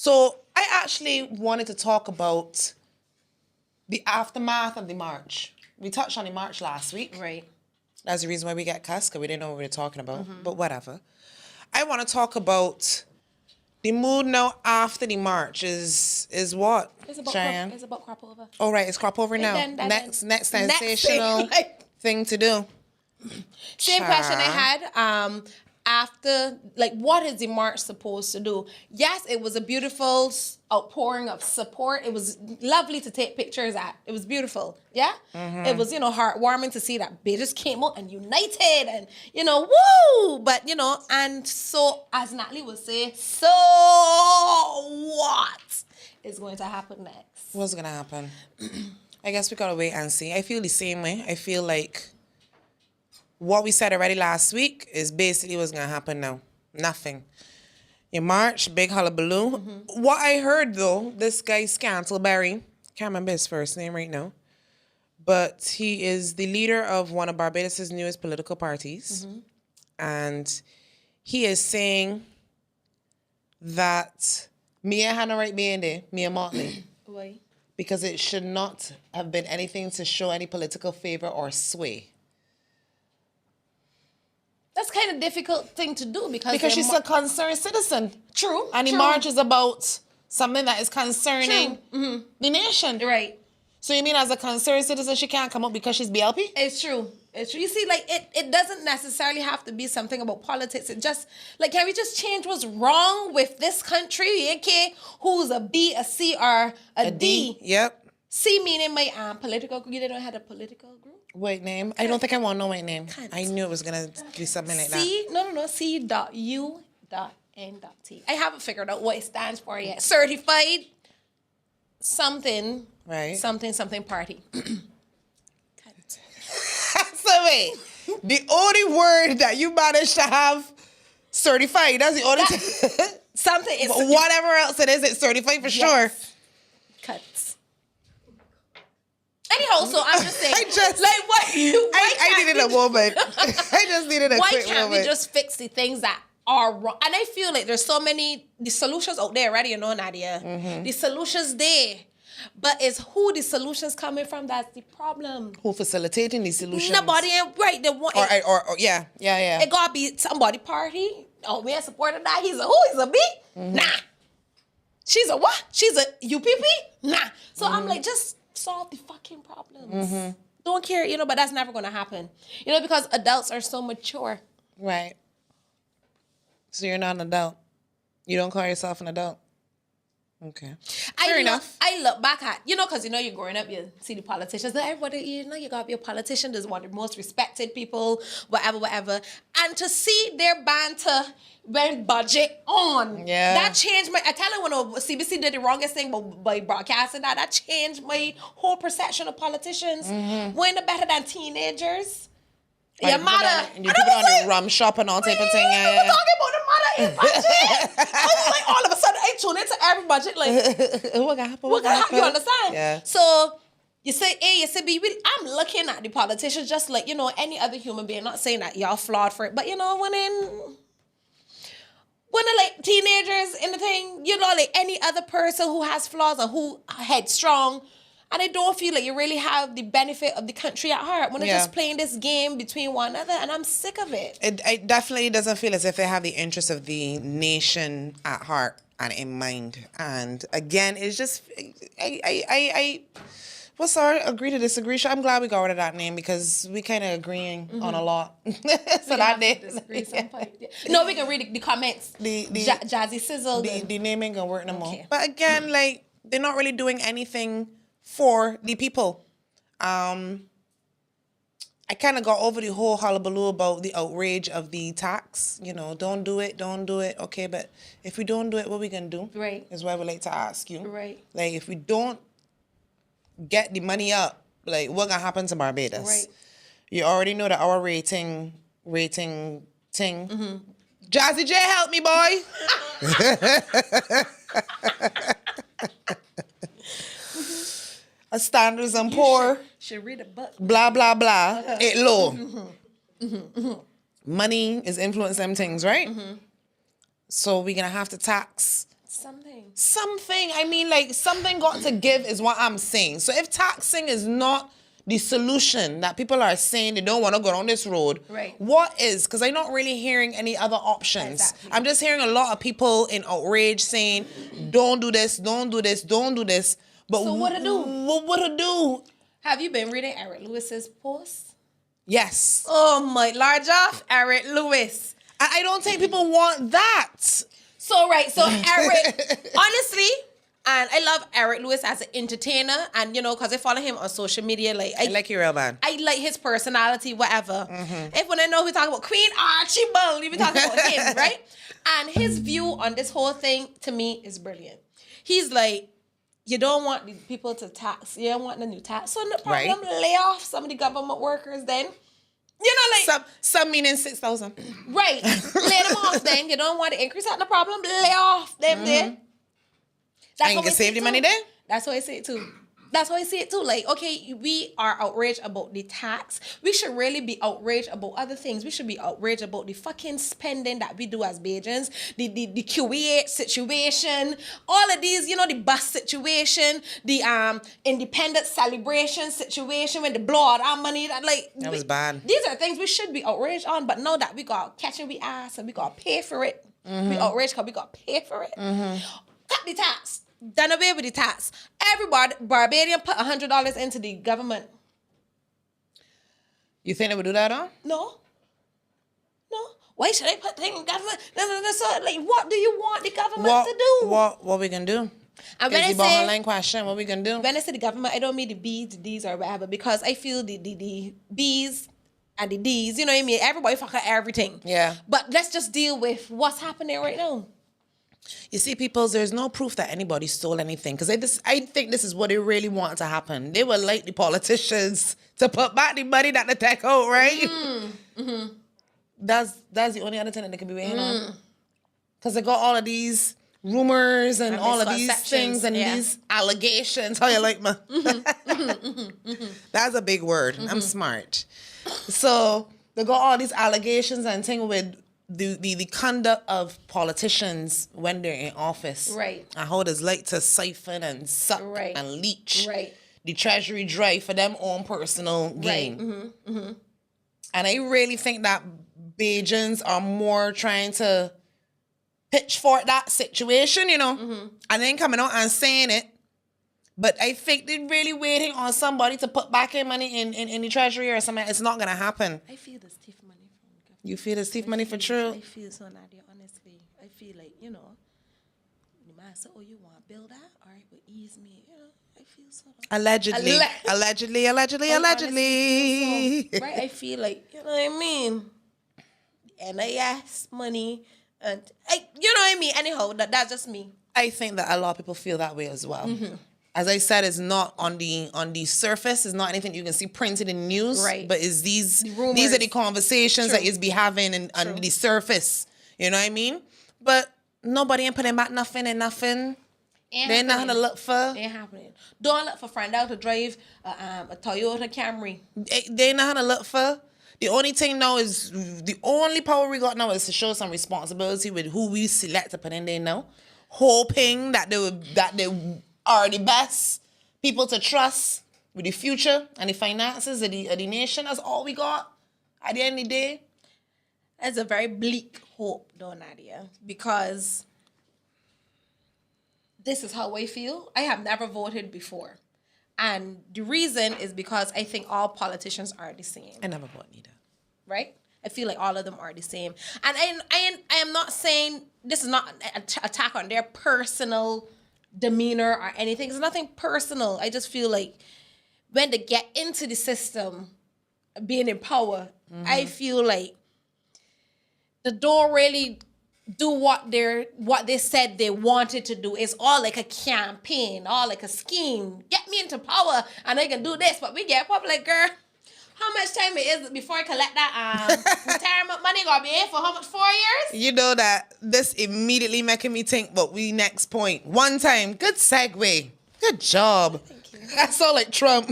So I actually wanted to talk about the aftermath of the march. We touched on the march last week. Right. That's the reason why we got cussed, because we didn't know what we were talking about. But whatever. I want to talk about the mood now after the march is what, Cheyenne? It's about crop over. Oh, right, it's crop over now. Next sensational thing to do. Same question I had after, like, what is the march supposed to do? Yes, it was a beautiful outpouring of support. It was lovely to take pictures at. It was beautiful, yeah? It was, heartwarming to see that they just came out and united and, woo! But, and so, as Natalie would say, so what is going to happen next? What's going to happen? I guess we got to wait and see. I feel the same way. I feel like what we said already last week is basically what's going to happen now. Nothing. In March, big hullabaloo. What I heard, though, this guy, Scantleberry, can't remember his first name right now, but he is the leader of one of Barbados' newest political parties. And he is saying that Mia had no right being there, Mia Motley. Why? Because it should not have been anything to show any political favor or sway. That's kind of difficult thing to do because she's a concerned citizen. True. And the march is about something that is concerning the nation. Right. So you mean as a concerned citizen, she can't come up because she's BLP? It's true. It's true. You see, like, it doesn't necessarily have to be something about politics. It just, like, can we just change what's wrong with this country? You don't care who's a B, a C, or a D. Yep. C meaning my political group. You didn't know I had a political group? White name? I don't think I want no white name. I knew it was going to be something like that. C.U.N.T. I haven't figured out what it stands for yet. Certified something. Right. Something party. So wait, the only word that you managed to have certified, that's the only something. Whatever else it is, it's certified for sure. Cuts. Anyhow, so I'm just saying. I needed a moment. I just needed a quick moment. Why can't we just fix the things that are wrong? And I feel like there's so many, the solutions out there already, Nadia. The solutions there. But it's who the solutions coming from that's the problem. Who facilitating these solutions? Nobody ain't right. They want yeah. It gotta be somebody party. Oh, we ain't supporting that. He's a who? He's a B? Nah. She's a what? She's a UPP? Nah. So I'm like, just solve the fucking problems. Don't care, but that's never gonna happen. Because adults are so mature. Right. So you're not an adult. You don't call yourself an adult. Okay. Fair enough. I look back at, because you're growing up, you see the politicians, and everybody, you gotta be a politician. There's one of the most respected people, whatever. And to see their banter when budget on, that changed I tell you, when CBC did the wrongest thing by broadcasting that changed my whole perception of politicians. When they're better than teenagers. Your mother. You keep it on your rum shop and all type of thing. We're talking about the mother in budget. I was like, all of a sudden, I tune into every budget. Like, what happened? You understand? Yeah. So, you say A, you say B. I'm looking at the politicians just like, any other human being. Not saying that y'all flawed for it. But, when they're like teenagers in the thing, like any other person who has flaws or who headstrong. And I don't feel like you really have the benefit of the country at heart when they're just playing this game between one another, and I'm sick of it. It definitely doesn't feel as if they have the interests of the nation at heart and in mind. And again, it's just, what's our agree to disagree? I'm glad we got rid of that name because we kind of agreeing on a lot. So that name. No, we can read the comments. Jazzy Sizzle. The name ain't gonna work no more. But again, like, they're not really doing anything for the people. I kind of got over the whole hullabaloo about the outrage of the tax. Don't do it. Okay, but if we don't do it, what are we going to do? Right. Is what I would like to ask you. Right. Like, if we don't get the money up, like, what's going to happen to Barbados? Right. You already know that our rating thing. Jazzy J, help me, boy. A Standards and Poor. Should read a book. Blah, blah, blah. It low. Money is influencing them things, right? So we're going to have to tax something. Something. I mean, like, something got to give is what I'm saying. So if taxing is not the solution that people are saying they don't want to go down this road, right, what is? Because I'm not really hearing any other options. Exactly. I'm just hearing a lot of people in outrage saying, don't do this, don't do this, don't do this. But so what to do? What to do? Have you been reading Eric Lewis's post? Yes. Oh my, large off Eric Lewis. I don't think people want that. So Eric, honestly, and I love Eric Lewis as an entertainer, and you know, because I follow him on social media, like I like you real man. I like his personality, whatever. If when I know we talk about Queen Archibald, we be talking about him, right? And his view on this whole thing to me is brilliant. He's like, you don't want the people to tax, you don't want the new tax, so no problem, lay off some of the government workers then. You know, like some meaning 6,000. Right. Lay them off then. You don't want to increase that, no problem. Lay off them there. And you can save the money there? That's what I say it too. That's how I see it too. Like, okay, we are outraged about the tax. We should really be outraged about other things. We should be outraged about the fucking spending that we do as Bajans, the Kuwait situation, all of these, you know, the bus situation, the independence celebration situation when they blow out our money. That was bad. These are things we should be outraged on, but know that we got catching we ass and we got to pay for it. We outraged because we got to pay for it. Cut the tax. Done away with the tax. Everybody, Barbadian put $100 into the government. You think they would do that, huh? No. Why should I put things in government? No. So, like, what do you want the government to do? What we gonna do? And when is I the bottom say line question, what we gonna do? when I say the government, I don't mean the B's, the D's, or whatever, because I feel the B's and the D's, you know what I mean? Everybody fucking everything. Yeah. But let's just deal with what's happening right now. You see, people, there's no proof that anybody stole anything. Because I think this is what they really want to happen. They would like the politicians to put back the money that they take out, right? That's the only other thing that they can be waiting on. Because they got all of these rumors and all of these things and these allegations. How you like me? That's a big word. I'm smart. So they got all these allegations and things with the conduct of politicians when they're in office. Right. And how they like to siphon and suck and leech the treasury dry for them own personal gain. Right. And I really think that Bajans are more trying to pitchfork that situation, you know, and then coming out and saying it. But I think they're really waiting on somebody to put back in money in the treasury or something. It's not going to happen. I feel the stiff money from the government. You feel the thief money for true? I feel so, Nadia, honestly. I feel like, you know, the man said, oh, you want to build that? All right, but ease me. You know, I feel so. Allegedly. Allegedly. So, right, I feel like, you know what I mean? NIS money. And, you know what I mean? Anyhow, that's just me. I think that a lot of people feel that way as well. As I said, it's not on the surface. It's not anything you can see printed in news. Right. But it's these rumors. These are the conversations True. that is be having on the surface. You know what I mean? But nobody ain't putting back nothing and nothing. They ain't nothing to look for. Ain't happening. Don't look for friend out to drive a Toyota Camry. They ain't nothing to look for. The only thing now is, the only power we got now is to show some responsibility with who we select to put in there now. Hoping that they are the best people to trust with the future and the finances of the nation. That's all we got at the end of the day. It's a very bleak hope, though, Nadia, because this is how I feel. I have never voted before. And the reason is because I think all politicians are the same. I never voted either. Right? I feel like all of them are the same. And I am not saying this is not an attack on their personal demeanor or anything. It's nothing personal. I just feel like when they get into the system, being in power, I feel like they don't really do what they said they wanted to do. It's all like a campaign, all like a scheme. Get me into power and I can do this. But we get public, girl. How much time it is before I collect that retirement money? Gonna be in for how much? 4 years? You know that this immediately making me think what we next point. One time. Good segue. Good job. Thank you. That's all like Trump.